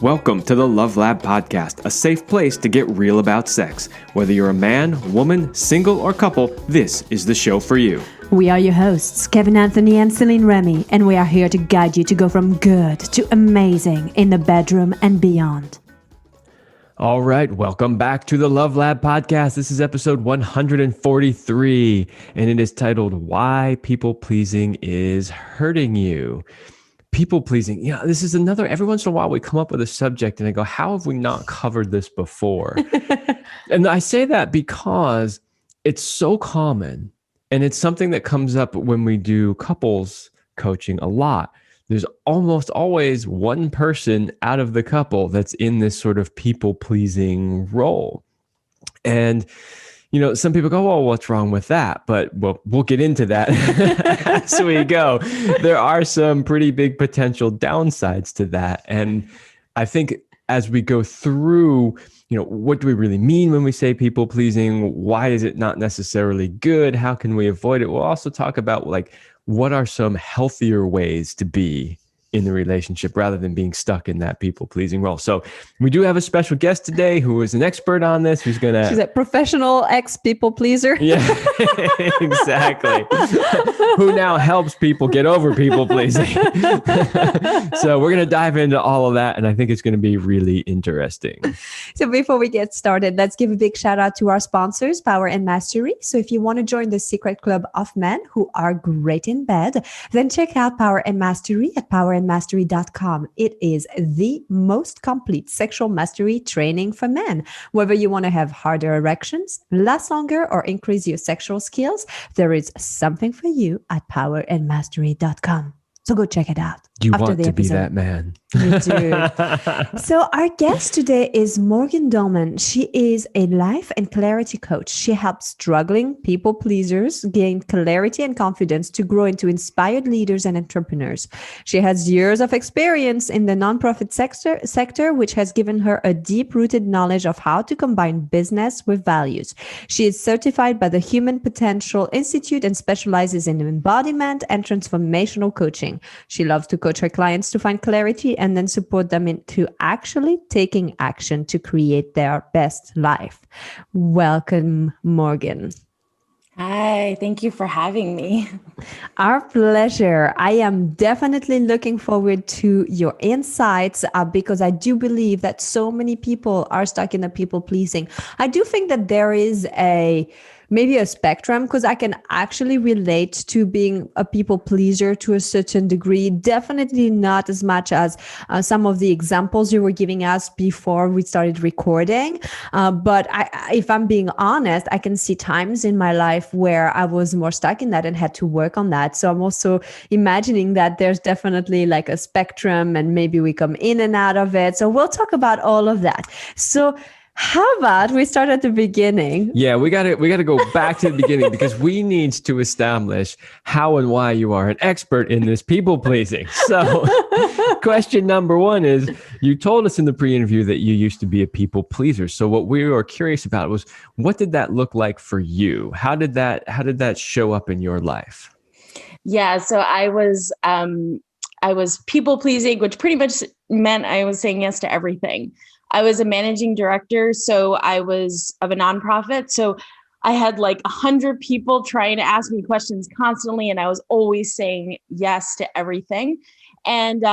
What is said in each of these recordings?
Welcome to the Love Lab Podcast, a safe place to get real about sex. Whether you're a man, woman, single, or couple, this is the show for you. We are your hosts, Kevin Anthony and Céline Remy, and we are here to guide you to go from good to amazing in the bedroom and beyond. All right, welcome back to the Love Lab Podcast. This is episode 143, and it is titled, Why People Pleasing is Hurting You. People pleasing. Yeah, this is another, every once in a while we come up with a subject and I go, how have we not covered this before? And I say that because it's so common and it's something that comes up when we do couples coaching a lot. There's almost always one person out of the couple that's in this sort of people pleasing role. And you know, some people go, well, what's wrong with that? But we'll get into that as we go. There are some pretty big potential downsides to that. And I think as we go through, you know, what do we really mean when we say people pleasing? Why is it not necessarily good? How can we avoid it? We'll also talk about like, what are some healthier ways to be in the relationship rather than being stuck in that people-pleasing role. So we do have a special guest today who is an expert on this, who's going to... She's a professional ex-people-pleaser. Yeah, exactly. Who now helps people get over people-pleasing. So we're going to dive into all of that, and I think it's going to be really interesting. So before we get started, let's give a big shout out to our sponsors, Power and Mastery. So if you want to join the secret club of men who are great in bed, then check out Power and Mastery at powerandmastery.com. It is the most complete sexual mastery training for men. Whether you want to have harder erections, last longer, or increase your sexual skills, there is something for you at powerandmastery.com. So go check it out. You want to be that man. You do. So our guest today is Morgan Doman. She is a life and clarity coach. She helps struggling people pleasers gain clarity and confidence to grow into inspired leaders and entrepreneurs. She has years of experience in the nonprofit sector, which has given her a deep-rooted knowledge of how to combine business with values. She is certified by the Human Potential Institute and specializes in embodiment and transformational coaching. She loves to coach her clients to find clarity and then support them into actually taking action to create their best life. Welcome, Morgan. Hi, thank you for having me. Our pleasure. I am definitely looking forward to your insights because I do believe that so many people are stuck in the people pleasing. I do think that there is maybe a spectrum, because I can actually relate to being a people pleaser to a certain degree. Definitely not as much as some of the examples you were giving us before we started recording. But if I'm being honest, I can see times in my life where I was more stuck in that and had to work on that. So I'm also imagining that there's definitely like a spectrum and maybe we come in and out of it. So we'll talk about all of that. So how about we start at the beginning? Yeah, we got to go back to the beginning because we need to establish how and why you are an expert in this people pleasing. So question number one is, you told us in the pre-interview that you used to be a people pleaser. So what we were curious about was, what did that look like for you? How did that show up in your life? Yeah, so I was people pleasing, which pretty much meant I was saying yes to everything. I was a managing director, so I was of a nonprofit. So I had like 100 people trying to ask me questions constantly, and I was always saying yes to everything. And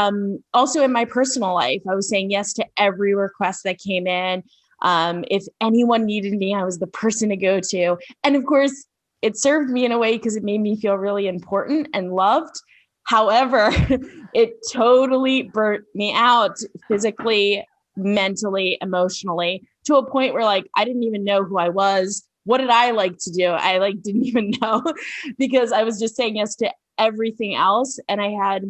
also in my personal life, I was saying yes to every request that came in. If anyone needed me, I was the person to go to. And of course, it served me in a way because it made me feel really important and loved. However, it totally burnt me out physically, mentally, emotionally, to a point where like I didn't even know who I was. What did I like to do? I didn't even know because I was just saying yes to everything else. And I had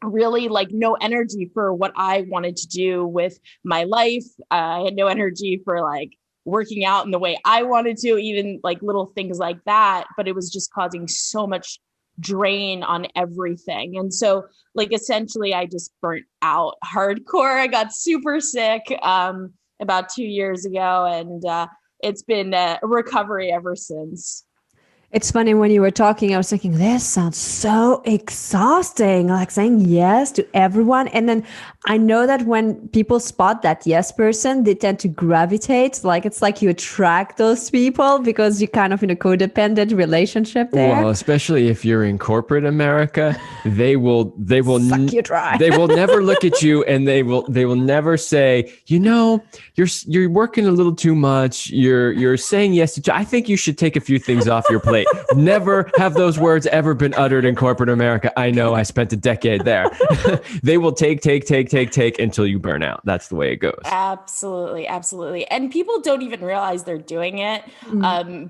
really no energy for what I wanted to do with my life. I had no energy for working out in the way I wanted to, even little things like that. But it was just causing so much drain on everything. And so essentially I just burnt out hardcore. I got super sick about 2 years ago, and it's been a recovery ever since. It's funny, when you were talking, I was thinking, this sounds so exhausting, like saying yes to everyone. And then I know that when people spot that yes person, they tend to gravitate. Like it's like you attract those people because you're kind of in a codependent relationship there. Well, especially if you're in corporate America, they will Suck you dry. they will never look at you, and they will never say, you're working a little too much. You're saying yes to. I think you should take a few things off your plate. Never have those words ever been uttered in corporate America. I know. I spent a decade there. They will take until you burn out. That's the way it goes. Absolutely. And people don't even realize they're doing it.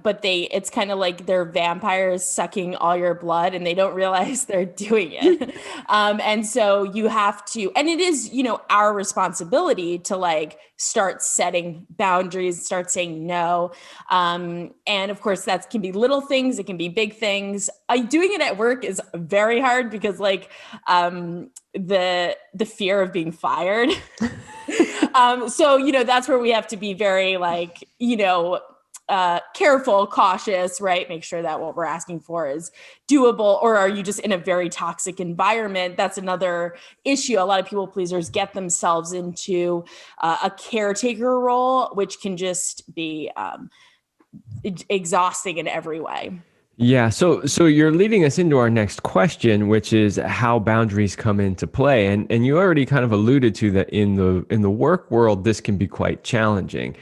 But it's kind of like they're vampires sucking all your blood, and they don't realize they're doing it. And so you have to, and it is, our responsibility to like start setting boundaries, start saying no. And of course that can be little things. It can be big things. Doing it at work is very hard because like, the fear of being fired. So, that's where we have to be very like, careful, cautious, right? Make sure that what we're asking for is doable. Or are you just in a very toxic environment? That's another issue. A lot of people pleasers get themselves into a caretaker role, which can just be exhausting in every way. Yeah. So you're leading us into our next question, which is how boundaries come into play. And you already kind of alluded to that in the work world, this can be quite challenging.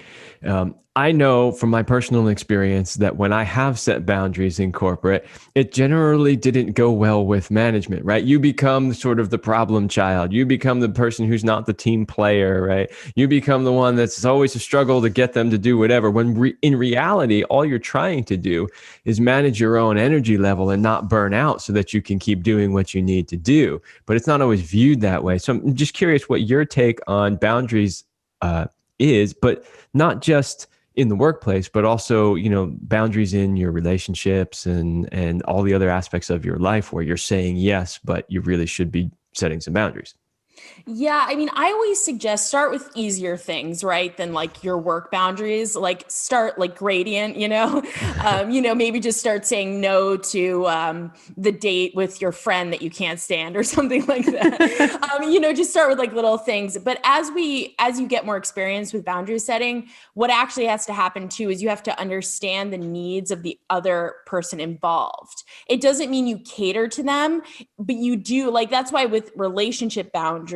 I know from my personal experience that when I have set boundaries in corporate, it generally didn't go well with management, right? You become sort of the problem child. You become the person who's not the team player, right? You become the one that's always a struggle to get them to do whatever. When in reality, all you're trying to do is manage your own energy level and not burn out so that you can keep doing what you need to do. But it's not always viewed that way. So I'm just curious what your take on boundaries is, but not just in the workplace, but also, boundaries in your relationships and all the other aspects of your life where you're saying yes, but you really should be setting some boundaries. Yeah, I mean, I always suggest start with easier things, right? Than like your work boundaries. Like start like gradient, maybe just start saying no to the date with your friend that you can't stand or something like that. Just start with like little things. But as you get more experience with boundary setting, what actually has to happen too is you have to understand the needs of the other person involved. It doesn't mean you cater to them, but you do like, that's why with relationship boundaries,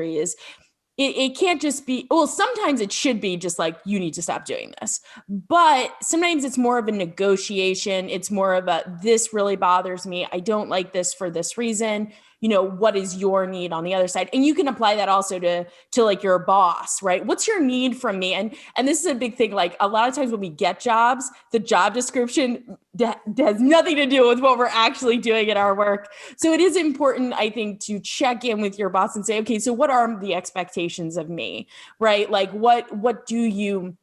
it can't just be, well, sometimes it should be just like, you need to stop doing this. But sometimes it's more of a negotiation. It's more of a, this really bothers me. I don't like this for this reason. What is your need on the other side? And you can apply that also to like your boss, right? What's your need from me? And this is a big thing. Like a lot of times when we get jobs, the job description has nothing to do with what we're actually doing at our work. So it is important, I think, to check in with your boss and say, okay, so what are the expectations of me, right? Like what do you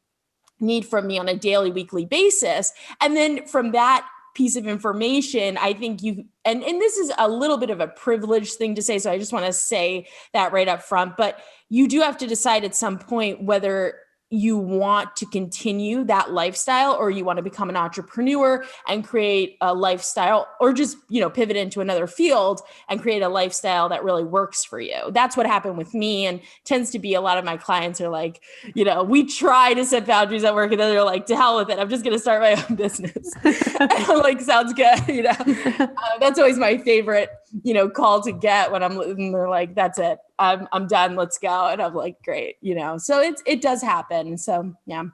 need from me on a daily, weekly basis? And then from that piece of information, I think and this is a little bit of a privileged thing to say, so I just want to say that right up front, but you do have to decide at some point whether you want to continue that lifestyle or you want to become an entrepreneur and create a lifestyle, or just, pivot into another field and create a lifestyle that really works for you. That's what happened with me, and tends to be a lot of my clients are like, we try to set boundaries at work and then they're like, to hell with it. I'm just going to start my own business. And I'm like, sounds good. That's always my favorite, call to get when and they're like, that's it. I'm done. Let's go. And I'm like, great. So it does happen. So, yeah.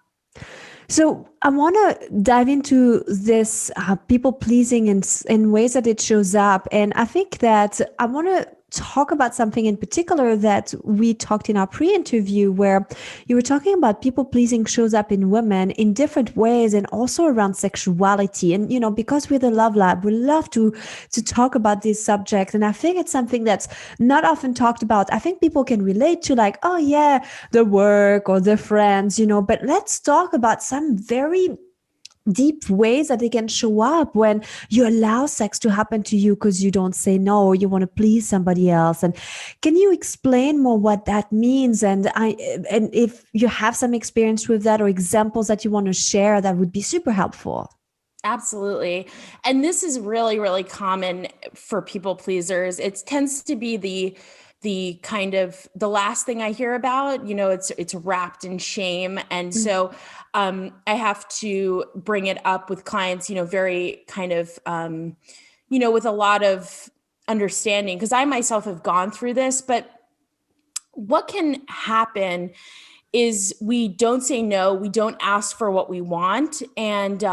So I want to dive into this people pleasing in ways that it shows up. And I think that I want to talk about something in particular that we talked in our pre-interview, where you were talking about people pleasing shows up in women in different ways and also around sexuality. And, because we're the Love Lab, we love to talk about this subject. And I think it's something that's not often talked about. I think people can relate to like, oh yeah, the work or the friends, but let's talk about some very deep ways that they can show up when you allow sex to happen to you because you don't say no, or you want to please somebody else. And can you explain more what that means? And if you have some experience with that or examples that you want to share, that would be super helpful. Absolutely. And this is really, really common for people pleasers. It tends to be the the kind of the last thing I hear about, it's wrapped in shame. And so I have to bring it up with clients, very kind of, with a lot of understanding, because I myself have gone through this. But what can happen is we don't say no, we don't ask for what we want, and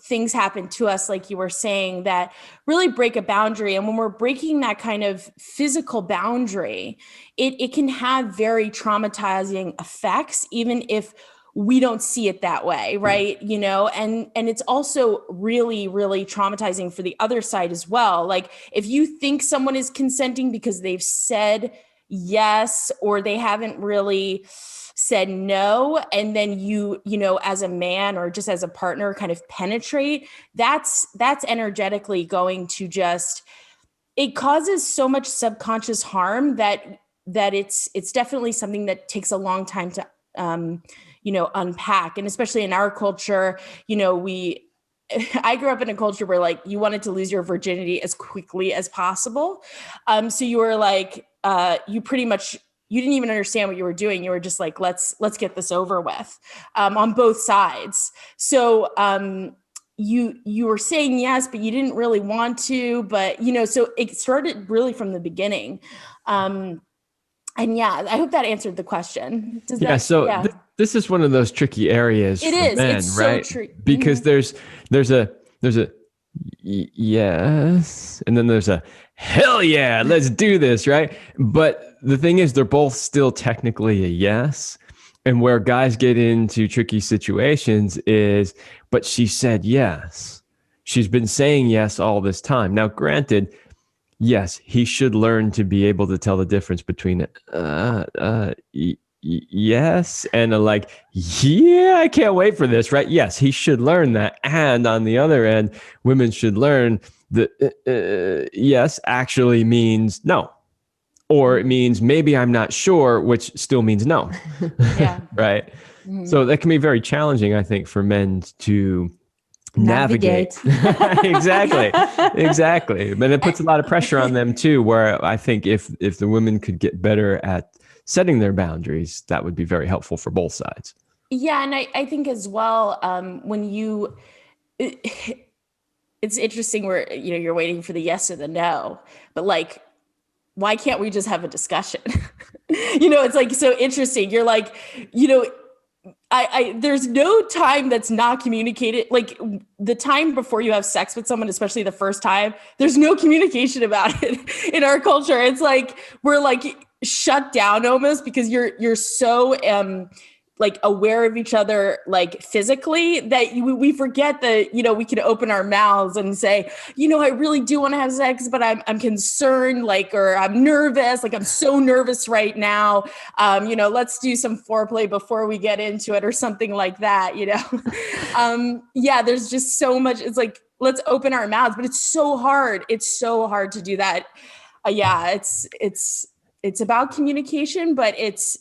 things happen to us, like you were saying, that really break a boundary. And when we're breaking that kind of physical boundary, it can have very traumatizing effects, even if we don't see it that way, right? And it's also really, really traumatizing for the other side as well. Like if you think someone is consenting because they've said yes, or they haven't really said no, and then you as a man or just as a partner kind of penetrate, that's energetically going to it causes so much subconscious harm that it's definitely something that takes a long time to unpack. And especially in our culture, I grew up in a culture where like you wanted to lose your virginity as quickly as possible. So you were like, you didn't even understand what you were doing. You were just like, let's get this over with, on both sides. So you were saying yes, but you didn't really want to, but so it started really from the beginning. And yeah, I hope that answered the question. This is one of those tricky areas it for is. men, it's right? So tricky. Because there's a yes, and then there's a hell yeah, let's do this, right? But the thing is, they're both still technically a yes. And where guys get into tricky situations is, but she said yes. She's been saying yes all this time. Now, granted, yes, he should learn to be able to tell the difference between yes and like, yeah, I can't wait for this, right? Yes, he should learn that. And on the other end, women should learn that yes actually means no, or it means maybe I'm not sure, which still means no. Yeah. Right. Mm-hmm. So that can be very challenging, I think, for men to navigate. Exactly. But it puts a lot of pressure on them too, where I think if the women could get better at setting their boundaries, that would be very helpful for both sides. Yeah. And I think as well, when it's interesting where, you're waiting for the yes or the no, but like, why can't we just have a discussion? It's like so interesting. You're like, there's no time that's not communicated. Like the time before you have sex with someone, especially the first time, there's no communication about it in our culture. It's like, we're like shut down almost because you're so, like aware of each other, like physically, that we forget that, we can open our mouths and say, I really do want to have sex, but I'm concerned, like, or I'm nervous, like I'm so nervous right now. Let's do some foreplay before we get into it or something like that, there's just so much. It's like, let's open our mouths, but it's so hard. It's so hard to do that. It's about communication, but it's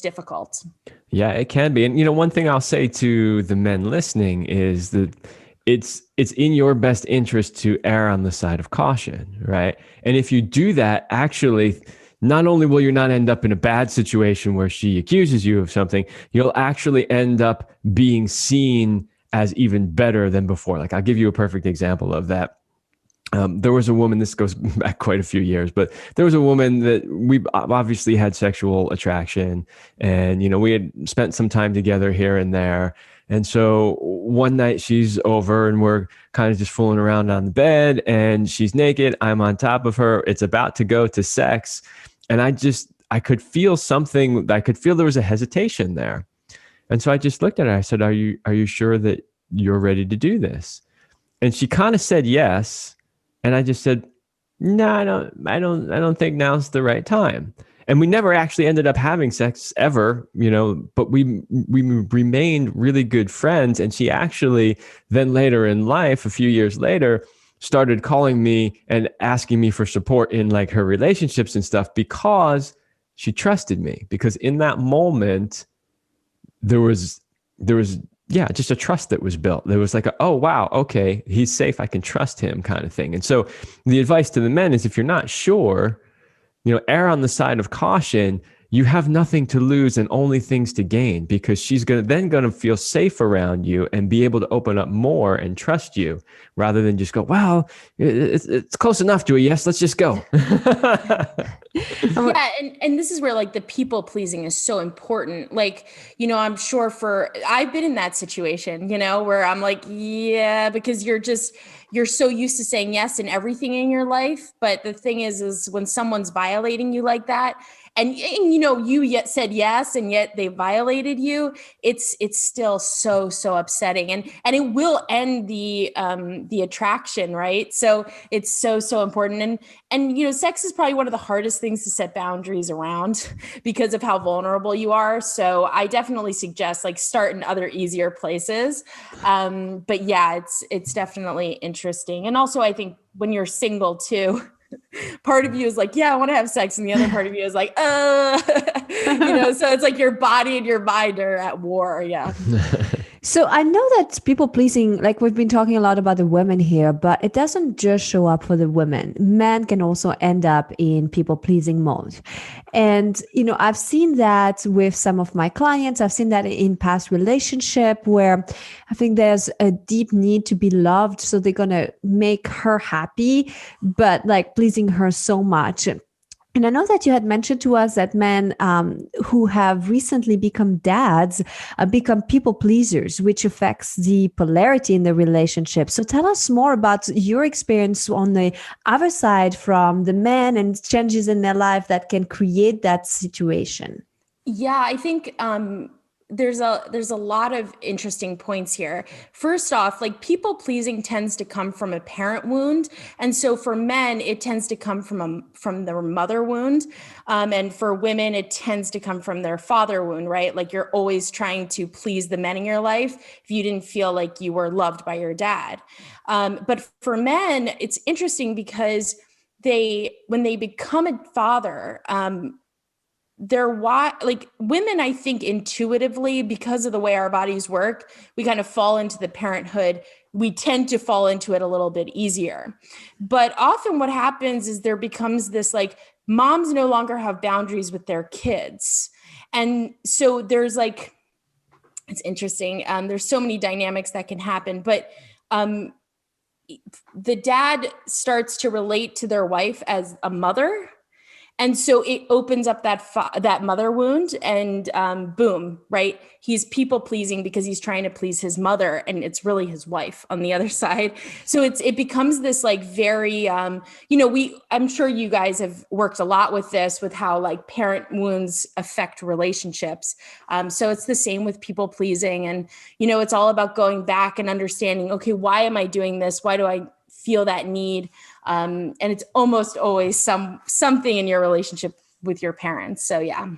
difficult. Yeah, it can be. And one thing I'll say to the men listening is that it's in your best interest to err on the side of caution, right? And if you do that, actually, not only will you not end up in a bad situation where she accuses you of something, you'll actually end up being seen as even better than before. Like, I'll give you a perfect example of that. There was a woman, this goes back quite a few years, but there was a woman that we obviously had sexual attraction, and, we had spent some time together here and there. And so one night she's over and we're kind of just fooling around on the bed, and she's naked. I'm on top of her. It's about to go to sex. And I could feel something. I could feel there was a hesitation there. And so I just looked at her. I said, are you sure that you're ready to do this? And she kind of said yes. And I just said, no, I don't think now's the right time. And we never actually ended up having sex ever, but we remained really good friends. And she actually then later in life, a few years later, started calling me and asking me for support in like her relationships and stuff, because she trusted me. Because in that moment, there was just a trust that was built. There was like, oh, wow, okay, he's safe. I can trust him kind of thing. And so the advice to the men is, if you're not sure, err on the side of caution. You have nothing to lose and only things to gain, because she's going to feel safe around you and be able to open up more and trust you, rather than just go, well, it's close enough to a yes, let's just go. Yeah. And this is where like the people pleasing is so important. Like, I'm sure I've been in that situation, where I'm like, yeah, because you're so used to saying yes in everything in your life. But the thing is when someone's violating you like that, and you yet said yes, and yet they violated you, it's still so upsetting, and it will end the attraction, right? So it's so important. And sex is probably one of the hardest things to set boundaries around because of how vulnerable you are. So I definitely suggest like start in other easier places. But yeah, it's definitely interesting. And also I think when you're single too, part of you is like, yeah, I want to have sex. And the other part of you is like, so it's like your body and your mind are at war. Yeah. So I know that people pleasing, like we've been talking a lot about the women here, but it doesn't just show up for the women. Men can also end up in people pleasing mode. And, I've seen that with some of my clients. I've seen that in past relationship where I think there's a deep need to be loved. So they're going to make her happy, but like pleasing her so much. And I know that you had mentioned to us that men who have recently become dads become people pleasers, which affects the polarity in the relationship. So tell us more about your experience on the other side from the men and changes in their life that can create that situation. Yeah, I think there's a lot of interesting points here. First off, like people pleasing tends to come from a parent wound, and so for men it tends to come from their mother wound, and for women it tends to come from their father wound, right? Like you're always trying to please the men in your life if you didn't feel like you were loved by your dad. But for men, it's interesting because when they become a father, like women, I think intuitively, because of the way our bodies work, we kind of fall into the parenthood. We tend to fall into it a little bit easier. But often what happens is there becomes this like moms no longer have boundaries with their kids. And so there's like, it's interesting. There's so many dynamics that can happen, but the dad starts to relate to their wife as a mother. And so it opens up that mother wound, and boom, right? He's people pleasing because he's trying to please his mother, and it's really his wife on the other side. So it becomes this like very, I'm sure you guys have worked a lot with this, with how like parent wounds affect relationships. So it's the same with people pleasing, and it's all about going back and understanding, okay, why am I doing this? Why do I feel that need? And it's almost always something in your relationship with your parents. So yeah.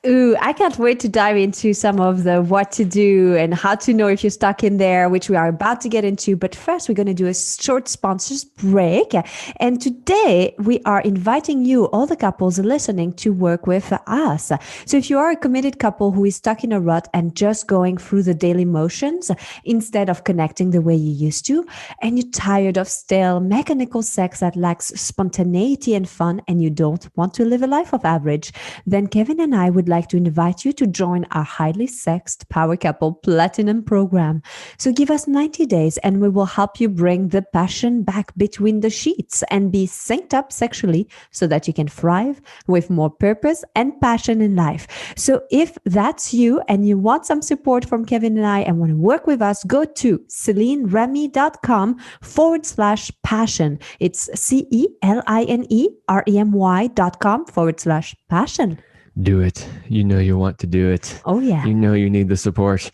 Ooh, I can't wait to dive into some of the what to do and how to know if you're stuck in there, which we are about to get into. But first, we're going to do a short sponsors break. And today, we are inviting you, all the couples listening, to work with us. So if you are a committed couple who is stuck in a rut and just going through the daily motions instead of connecting the way you used to, and you're tired of stale, mechanical sex that lacks spontaneity and fun, and you don't want to live a life of average, then Kevin and I would like to invite you to join our highly sexed Power Couple Platinum program. So give us 90 days and we will help you bring the passion back between the sheets and be synced up sexually so that you can thrive with more purpose and passion in life. So if that's you and you want some support from Kevin and I and want to work with us, go to CelineRemy.com/passion. It's CelineRemy.com/passion. Do it. You want to do it. Oh, yeah. You need the support.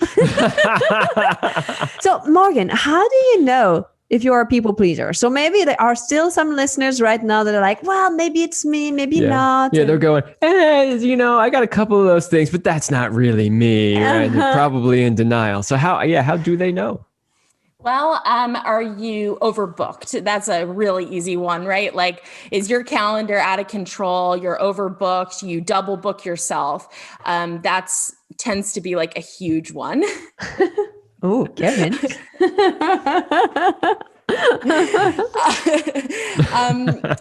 So, Morgan, how do you know if you're a people pleaser? So maybe there are still some listeners right now that are like, well, maybe it's me, maybe not. Yeah, they're going, I got a couple of those things, but that's not really me. Right? They're probably in denial. So how do they know? Well, are you overbooked? That's a really easy one, right? Like, is your calendar out of control? You're overbooked. You double book yourself. That's tends to be like a huge one. Oh, Kevin.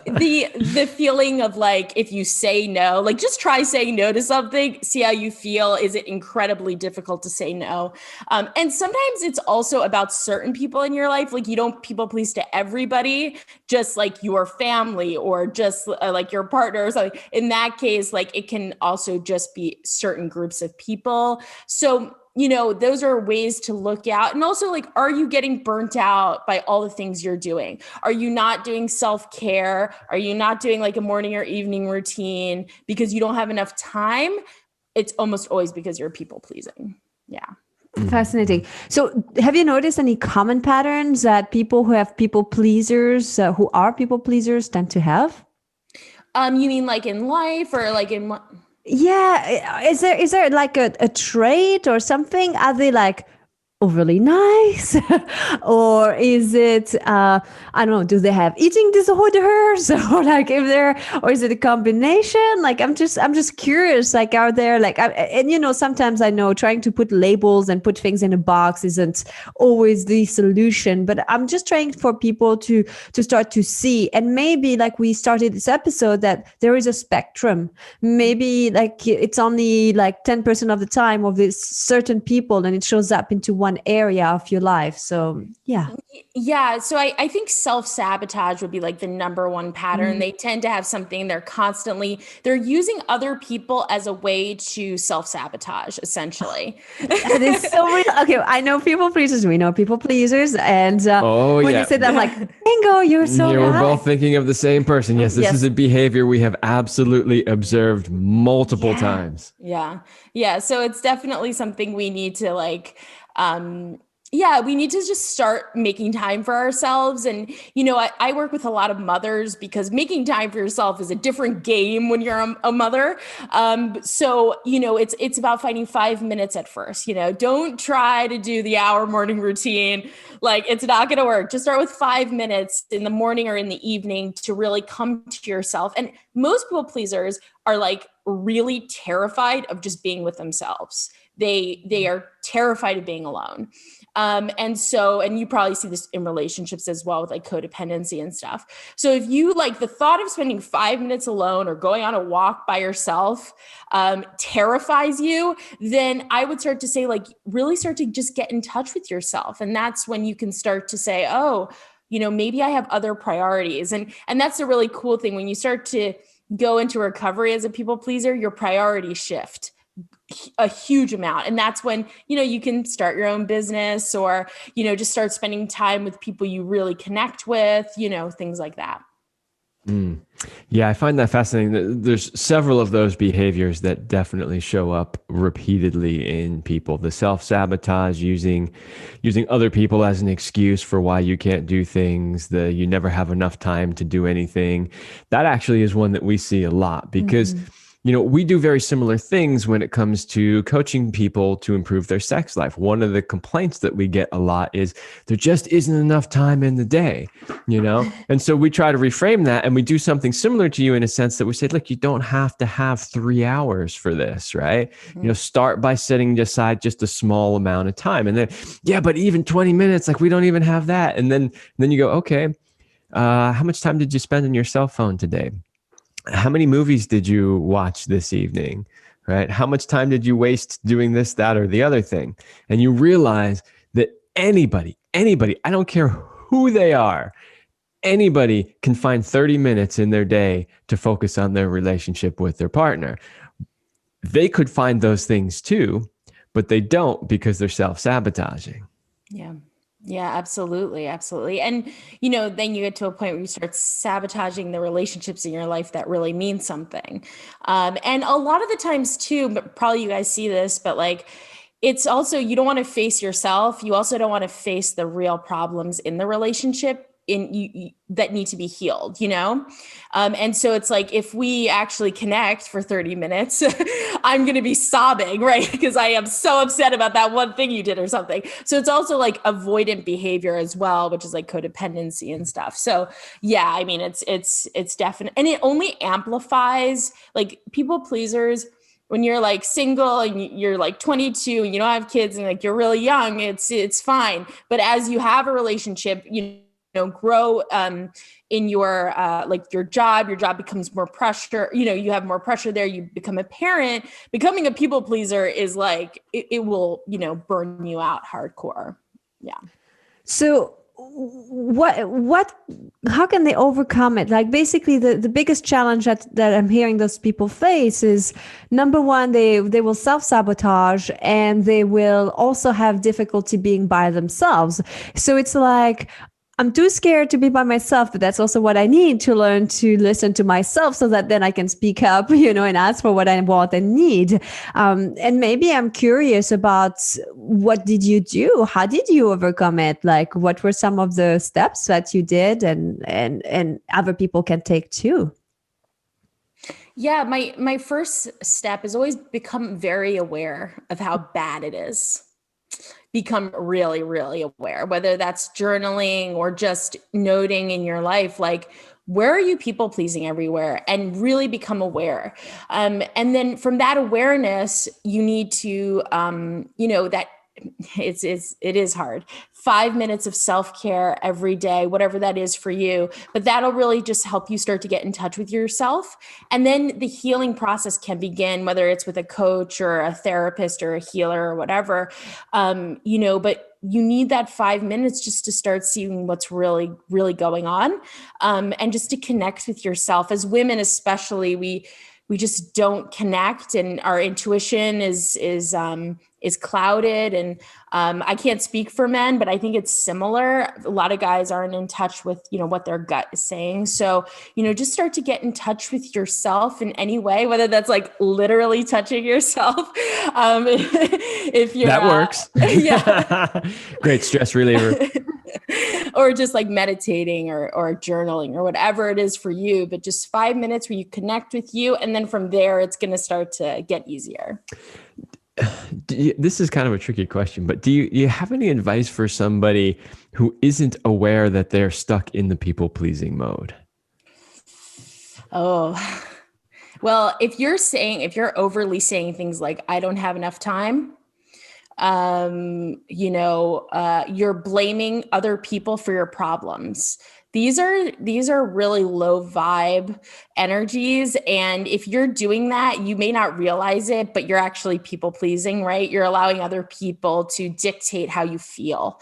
The feeling of like, if you say no, like just try saying no to something, see how you feel. Is it incredibly difficult to say no? And sometimes it's also about certain people in your life. Like you don't people please to everybody, just like your family or just like your partner or something. In that case, like it can also just be certain groups of people. So those are ways to look out. And also, like, are you getting burnt out by all the things you're doing? Are you not doing self-care? Are you not doing like a morning or evening routine because you don't have enough time? It's almost always because you're people pleasing. Yeah. Fascinating. So have you noticed any common patterns that people who have people pleasers, who are people pleasers tend to have? You mean like in life or like in what? Yeah. Is there like a trait or something? Are they like overly nice? Or is it, I don't know, do they have eating disorders? Or like or is it a combination? Like, I'm just curious, like, are there like, sometimes I know trying to put labels and put things in a box isn't always the solution, but I'm just trying for people to start to see. And maybe like we started this episode that there is a spectrum. Maybe like it's only like 10% of the time of this certain people and it shows up into one area of your life. So yeah. So I think self-sabotage would be like the number one pattern. They tend to have something they're using other people as a way to self-sabotage, essentially. That is so real. Okay, I know people pleasers. We know people pleasers. And when you said that, I'm like, bingo, you're so We're right. both thinking of the same person. Yes, this is a behavior we have absolutely observed multiple times. Yeah. So it's definitely something we need to like, we need to just start making time for ourselves. And, I work with a lot of mothers because making time for yourself is a different game when you're a mother. So, it's about finding 5 minutes at first, don't try to do the hour morning routine. Like it's not going to work. Just start with 5 minutes in the morning or in the evening to really come to yourself. And most people pleasers are like really terrified of just being with themselves. They are terrified of being alone. And you probably see this in relationships as well with like codependency and stuff. So if you like the thought of spending 5 minutes alone or going on a walk by yourself, terrifies you, then I would start to say like, really start to just get in touch with yourself. And that's when you can start to say, oh, maybe I have other priorities. And that's a really cool thing. When you start to go into recovery as a people pleaser, your priorities shift a huge amount. And that's when, you can start your own business or, just start spending time with people you really connect with, things like that. Yeah, I find that fascinating. There's several of those behaviors that definitely show up repeatedly in people. The self-sabotage, using other people as an excuse for why you can't do things, you never have enough time to do anything. That actually is one that we see a lot because we do very similar things when it comes to coaching people to improve their sex life. One of the complaints that we get a lot is there just isn't enough time in the day, And so we try to reframe that and we do something similar to you in a sense that we say, look, you don't have to have 3 hours for this, right? Start by setting aside just a small amount of time. And then, but even 20 minutes, like we don't even have that. And then you go, okay, how much time did you spend on your cell phone today? How many movies did you watch this evening, right? How much time did you waste doing this, that, or the other thing? And you realize that anybody, I don't care who they are, anybody can find 30 minutes in their day to focus on their relationship with their partner. They could find those things too, but they don't because they're self-sabotaging. Yeah, absolutely. Absolutely. And, then you get to a point where you start sabotaging the relationships in your life that really mean something. And a lot of the times too, but probably you guys see this, but like, it's also, you don't want to face yourself. You also don't want to face the real problems in the relationship that need to be healed, And so it's like, if we actually connect for 30 minutes, I'm going to be sobbing, right? Because I am so upset about that one thing you did or something. So it's also like avoidant behavior as well, which is like codependency and stuff. So yeah, I mean, it's definite. And it only amplifies like people pleasers. When you're like single and you're like 22 and you don't have kids and like you're really young, it's fine. But as you have a relationship, grow in your like your job becomes more pressure, you have more pressure there, you become a parent. Becoming a people pleaser is like it will burn you out hardcore. Yeah. So how can they overcome it? Like basically the biggest challenge that I'm hearing those people face is, number one, they will self-sabotage, and they will also have difficulty being by themselves. So it's like, I'm too scared to be by myself, but that's also what I need to learn to listen to myself, so that then I can speak up, and ask for what I want and need. And maybe I'm curious about, what did you do? How did you overcome it? Like, what were some of the steps that you did and other people can take too? Yeah, my first step is always become very aware of how bad it is. Become really, really aware, whether that's journaling or just noting in your life, like, where are you people pleasing everywhere, and really become aware. And then from that awareness, you need to, that it is hard. 5 minutes of self-care every day, whatever that is for you, but that'll really just help you start to get in touch with yourself. And then the healing process can begin, whether it's with a coach or a therapist or a healer or whatever, but you need that 5 minutes just to start seeing what's really, really going on. And just to connect with yourself. As women, especially, we just don't connect, and our intuition is clouded. And I can't speak for men, but I think it's similar. A lot of guys aren't in touch with, what their gut is saying. So, just start to get in touch with yourself in any way, whether that's like literally touching yourself. If you're, that works. Yeah. Great stress reliever. Or just like meditating or journaling or whatever it is for you, but just 5 minutes where you connect with you. And then from there, it's going to start to get easier. This is kind of a tricky question, but do you have any advice for somebody who isn't aware that they're stuck in the people-pleasing mode? Oh, well, if you're overly saying things like, I don't have enough time, you're blaming other people for your problems. These are really low vibe energies. And if you're doing that, you may not realize it, but you're actually people pleasing, right? You're allowing other people to dictate how you feel.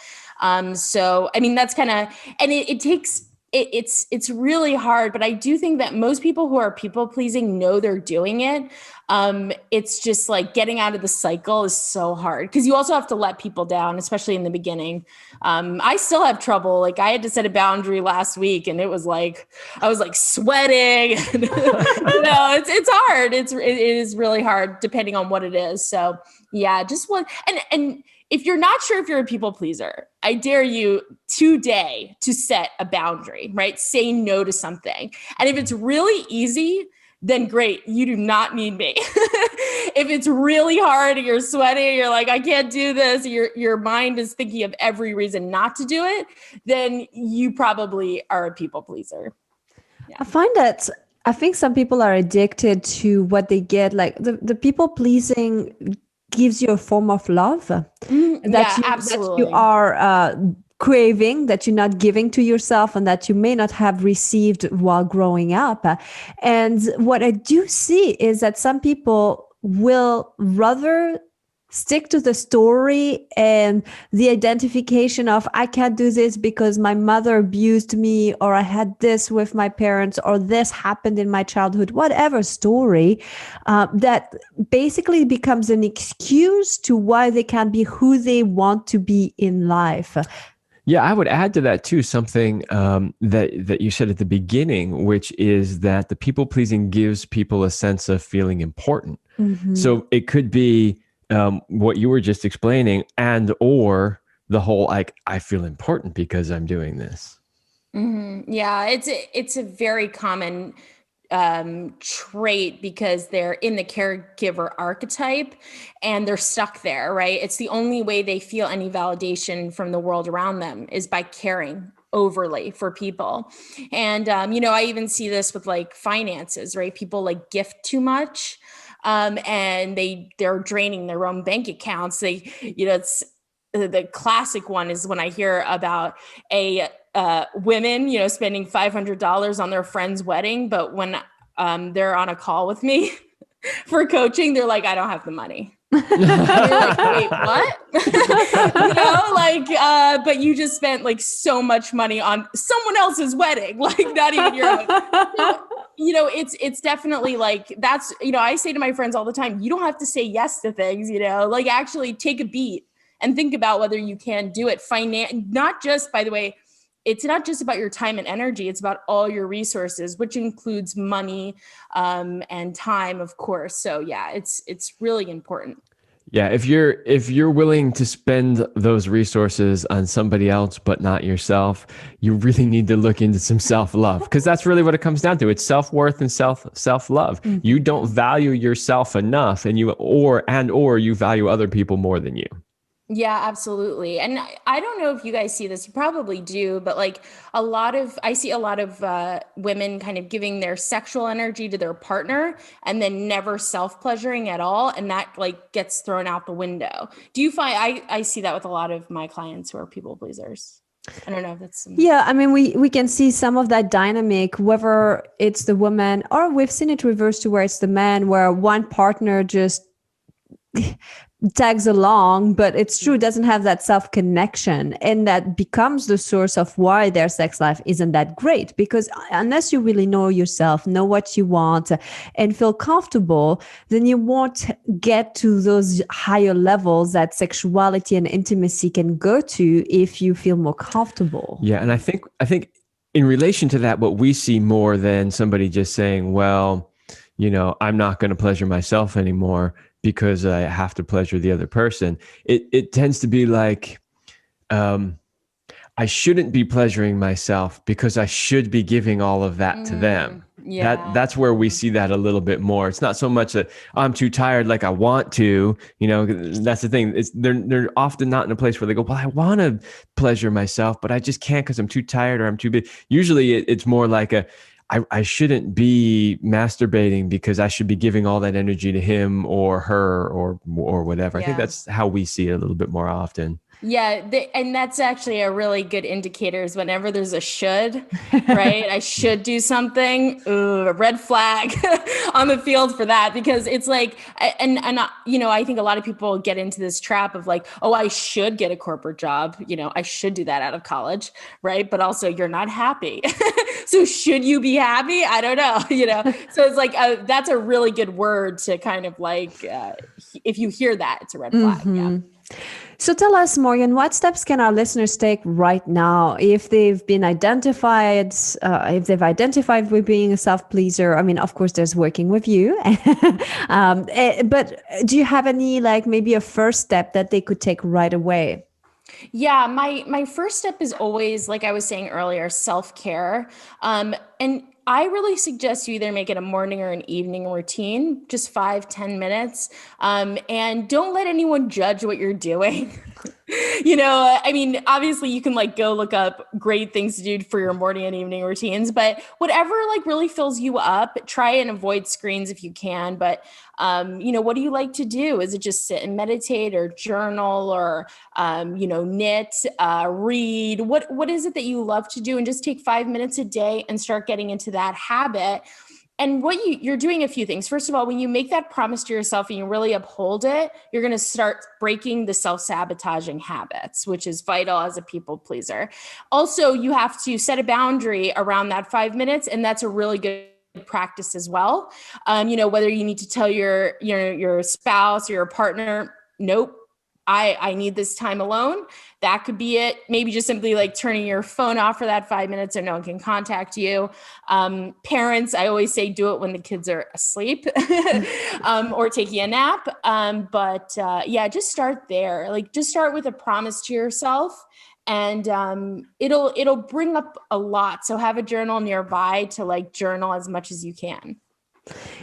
So, I mean, that's kind of, and it takes, it's really hard, but I do think that most people who are people pleasing know they're doing it. It's just like getting out of the cycle is so hard, because you also have to let people down, especially in the beginning. I still have trouble. Like, I had to set a boundary last week, and it was like, I was like sweating. It's hard. It is really hard depending on what it is. So yeah, just one. And if you're not sure if you're a people pleaser, I dare you today to set a boundary, right? Say no to something. And if it's really easy, then great. You do not need me. If it's really hard and you're sweating, you're like, I can't do this, your mind is thinking of every reason not to do it, then you probably are a people pleaser. Yeah. I think some people are addicted to what they get. Like the people pleasing gives you a form of love that you are craving, that you're not giving to yourself, and that you may not have received while growing up. And what I do see is that some people will rather stick to the story and the identification of, I can't do this because my mother abused me, or I had this with my parents, or this happened in my childhood, whatever story, that basically becomes an excuse to why they can't be who they want to be in life. Yeah, I would add to that too something that you said at the beginning, which is that the people pleasing gives people a sense of feeling important. Mm-hmm. So it could be what you were just explaining, and or the whole, like, I feel important because I'm doing this. Mm-hmm. Yeah, it's a very common trait, because they're in the caregiver archetype and they're stuck there, right? It's the only way they feel any validation from the world around them is by caring overly for people. And, I even see this with like finances, right? People like gift too much. And they're draining their own bank accounts. the classic one is when I hear about women, spending $500 on their friend's wedding, but when they're on a call with me for coaching, they're like, I don't have the money. You're like, wait, what? But you just spent like so much money on someone else's wedding, like not even your own. It's definitely like, that's, I say to my friends all the time, you don't have to say yes to things, like actually take a beat and think about whether you can do it. Not just, by the way, it's not just about your time and energy. It's about all your resources, which includes money and time, of course. So yeah, it's really important. Yeah, if you're willing to spend those resources on somebody else but not yourself, you really need to look into some self-love, because that's really what it comes down to. It's self-worth and self-love. Mm-hmm. You don't value yourself enough, and you value other people more than you. Yeah, absolutely. And I don't know if you guys see this, you probably do, but like I see a lot of women kind of giving their sexual energy to their partner and then never self-pleasuring at all. And that like gets thrown out the window. Do you find, I see that with a lot of my clients who are people pleasers. I don't know if that's... Yeah, I mean, we can see some of that dynamic, whether it's the woman or we've seen it reverse to where it's the man, where one partner just tags along, but it's true, doesn't have that self-connection, and that becomes the source of why their sex life isn't that great, because unless you really know yourself, know what you want, and feel comfortable, then you won't get to those higher levels that sexuality and intimacy can go to if you feel more comfortable. Yeah, and I think in relation to that, what we see more than somebody just saying, well, I'm not going to pleasure myself anymore because I have to pleasure the other person. It tends to be like, I shouldn't be pleasuring myself because I should be giving all of that to them. Yeah. That's where we see that a little bit more. It's not so much that I'm too tired, like I want to, that's the thing. They're often not in a place where they go, well, I want to pleasure myself, but I just can't because I'm too tired or I'm too big. Usually it's more like I shouldn't be masturbating because I should be giving all that energy to him or her or whatever. Yeah. I think that's how we see it a little bit more often. Yeah. And that's actually a really good indicator is whenever there's a should, right? I should do something, a red flag on the field for that, because it's like, and I think a lot of people get into this trap of like, oh, I should get a corporate job. I should do that out of college. Right. But also you're not happy. So should you be happy? I don't know, so it's like, that's a really good word to kind of like, if you hear that, it's a red flag. Mm-hmm. Yeah. So tell us, Morgan, what steps can our listeners take right now if they've identified with being a self-pleaser? I mean, of course, there's working with you. But do you have any, like maybe a first step that they could take right away? Yeah, my first step is always, like I was saying earlier, self-care. And I really suggest you either make it a morning or an evening routine, just 5-10 minutes. And don't let anyone judge what you're doing. I mean, obviously you can like go look up great things to do for your morning and evening routines, but whatever like really fills you up, try and avoid screens if you can. But, what do you like to do? Is it just sit and meditate or journal or, knit, read? What is it that you love to do? And just take 5 minutes a day and start getting into that habit. And what you're doing a few things. First of all, when you make that promise to yourself and you really uphold it, you're going to start breaking the self-sabotaging habits, which is vital as a people pleaser. Also, you have to set a boundary around that 5 minutes. And that's a really good practice as well. Whether you need to tell your spouse or your partner, nope, I need this time alone. That could be it. Maybe just simply like turning your phone off for that 5 minutes so no one can contact you. Parents, I always say, do it when the kids are asleep or taking a nap. Just start there. Like just start with a promise to yourself and it'll bring up a lot. So have a journal nearby to like journal as much as you can.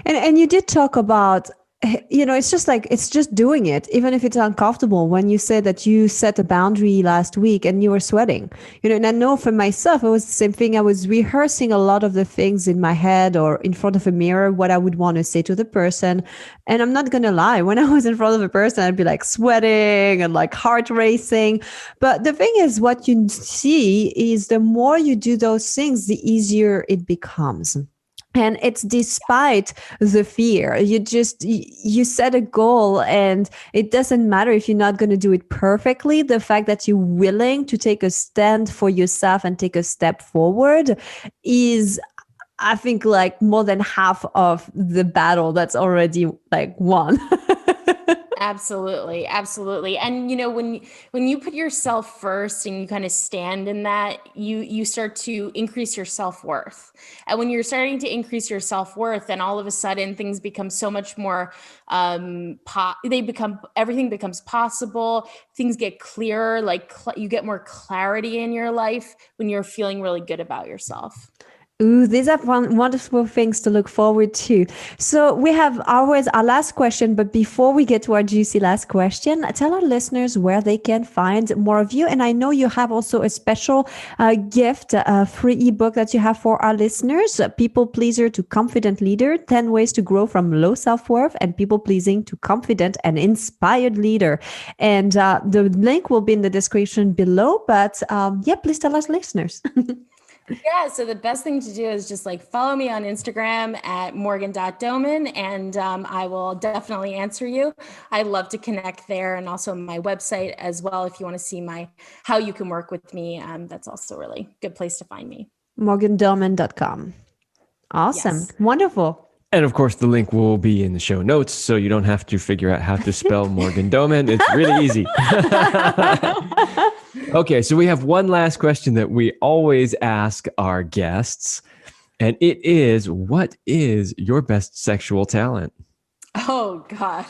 And you did talk about it's just like, it's just doing it, even if it's uncomfortable. When you said that you set a boundary last week and you were sweating, and I know for myself, it was the same thing. I was rehearsing a lot of the things in my head or in front of a mirror, what I would want to say to the person. And I'm not going to lie, when I was in front of a person, I'd be like sweating and like heart racing. But the thing is, what you see is the more you do those things, the easier it becomes. And it's despite the fear. You set a goal, and it doesn't matter if you're not going to do it perfectly. The fact that you're willing to take a stand for yourself and take a step forward is, I think, like more than half of the battle that's already like won. Absolutely. Absolutely. And when you put yourself first and you kind of stand in that, you start to increase your self-worth. And when you're starting to increase your self-worth, then all of a sudden things become so much more, everything becomes possible. Things get clearer, like you get more clarity in your life when you're feeling really good about yourself. Ooh, these are wonderful things to look forward to. So we have always our last question, but before we get to our juicy last question, tell our listeners where they can find more of you. And I know you have also a special gift, a free ebook that you have for our listeners, People Pleaser to Confident Leader, 10 Ways to Grow from Low Self-Worth and People Pleasing to Confident and Inspired Leader. And the link will be in the description below, but please tell us listeners. Yeah, so the best thing to do is just like follow me on Instagram at morgan.doman, and I will definitely answer you. I love to connect there, and also my website as well. If you want to see how you can work with me, that's also a really good place to find me. morgandoman.com. Awesome. Yes. Wonderful. And of course, the link will be in the show notes, so you don't have to figure out how to spell Morgan Doman. It's really easy. Okay, so we have one last question that we always ask our guests, and it is, what is your best sexual talent? Oh, God.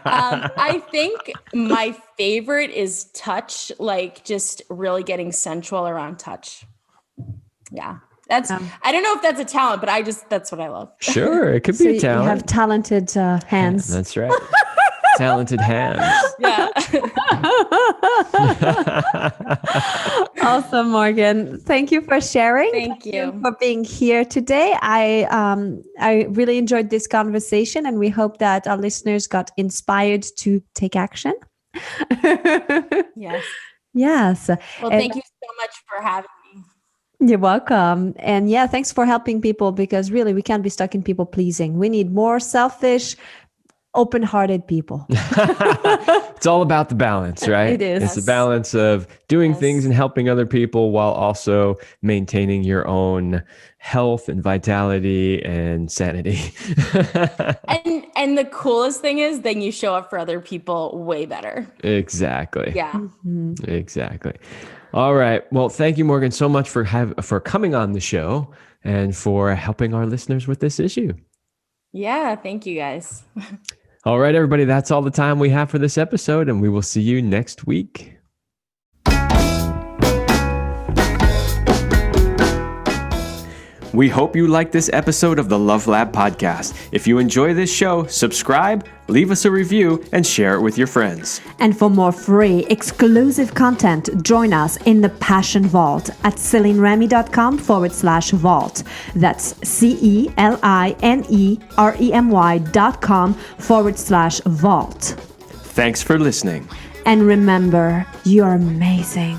I think my favorite is touch, like just really getting sensual around touch. Yeah. I don't know if that's a talent, but that's what I love. Sure, it could be a talent. You have talented hands. Yeah, that's right. Talented hands. Yeah. Awesome, Morgan. Thank you for sharing. Thank you for being here today. I really enjoyed this conversation, and we hope that our listeners got inspired to take action. Yes. Yes. Well, thank you so much for having me. You're welcome. And thanks for helping people, because really we can't be stuck in people pleasing. We need more selfish, open-hearted people. It's all about the balance, right? It is. It's the balance of doing things and helping other people while also maintaining your own health and vitality and sanity. and the coolest thing is then you show up for other people way better. Exactly. Yeah. Mm-hmm. Exactly. All right. Well, thank you, Morgan, so much for coming on the show and for helping our listeners with this issue. Yeah. Thank you, guys. All right, everybody. That's all the time we have for this episode, and we will see you next week. We hope you liked this episode of the Love Lab podcast. If you enjoy this show, subscribe, leave us a review, and share it with your friends. And for more free, exclusive content, join us in the Passion Vault at CelineRemy.com/vault. That's CelineRemy.com/vault. Thanks for listening. And remember, you're amazing.